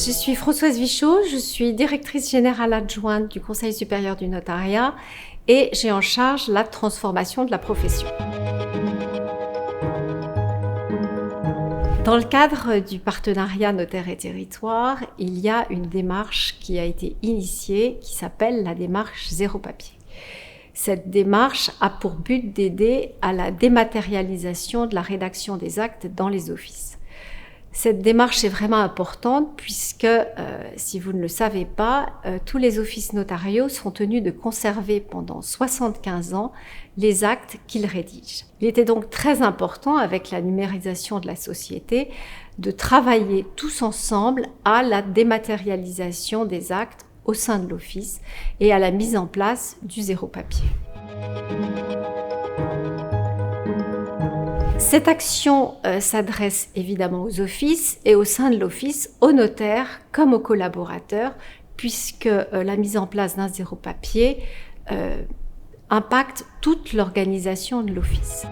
Je suis Françoise Vichot, je suis directrice générale adjointe du Conseil supérieur du notariat et j'ai en charge la transformation de la profession. Dans le cadre du partenariat Notaire et Territoire, il y a une démarche qui a été initiée qui s'appelle la démarche zéro papier. Cette démarche a pour but d'aider à la dématérialisation de la rédaction des actes dans les offices. Cette démarche est vraiment importante puisque, si vous ne le savez pas, tous les offices notariaux sont tenus de conserver pendant 75 ans les actes qu'ils rédigent. Il était donc très important, avec la numérisation de la société, de travailler tous ensemble à la dématérialisation des actes au sein de l'office et à la mise en place du zéro papier. Cette action s'adresse évidemment aux offices et au sein de l'office, aux notaires comme aux collaborateurs, puisque la mise en place d'un zéro papier impacte toute l'organisation de l'office.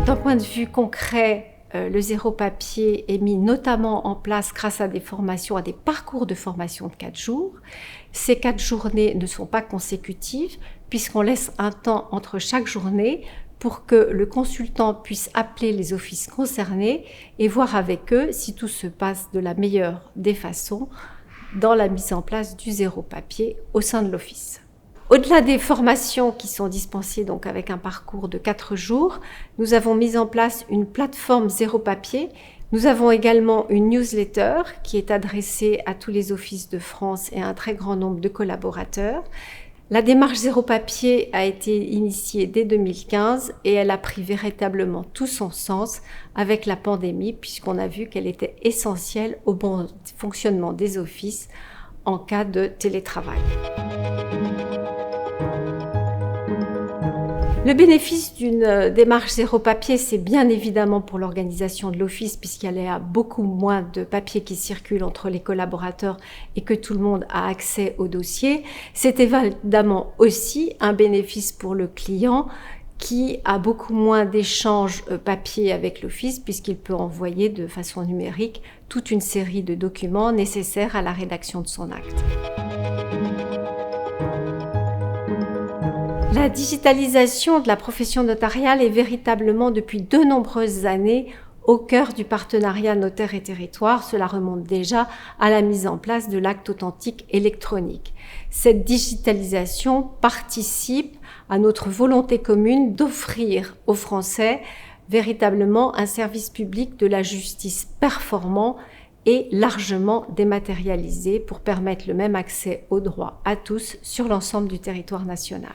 D'un point de vue concret, le zéro papier est mis notamment en place grâce à des formations, à des parcours de formation de 4 jours. Ces 4 journées ne sont pas consécutives puisqu'on laisse un temps entre chaque journée pour que le consultant puisse appeler les offices concernés et voir avec eux si tout se passe de la meilleure des façons dans la mise en place du zéro papier au sein de l'office. Au-delà des formations qui sont dispensées donc avec un parcours de 4 jours, nous avons mis en place une plateforme zéro papier. Nous avons également une newsletter qui est adressée à tous les offices de France et à un très grand nombre de collaborateurs. La démarche zéro papier a été initiée dès 2015 et elle a pris véritablement tout son sens avec la pandémie puisqu'on a vu qu'elle était essentielle au bon fonctionnement des offices en cas de télétravail. Le bénéfice d'une démarche zéro papier, c'est bien évidemment pour l'organisation de l'office puisqu'il y a beaucoup moins de papier qui circule entre les collaborateurs et que tout le monde a accès au dossier. C'est évidemment aussi un bénéfice pour le client qui a beaucoup moins d'échanges papier avec l'office puisqu'il peut envoyer de façon numérique toute une série de documents nécessaires à la rédaction de son acte. La digitalisation de la profession notariale est véritablement depuis de nombreuses années au cœur du partenariat Notaire et Territoire. Cela remonte déjà à la mise en place de l'acte authentique électronique. Cette digitalisation participe à notre volonté commune d'offrir aux Français véritablement un service public de la justice performant et largement dématérialisé pour permettre le même accès aux droits à tous sur l'ensemble du territoire national.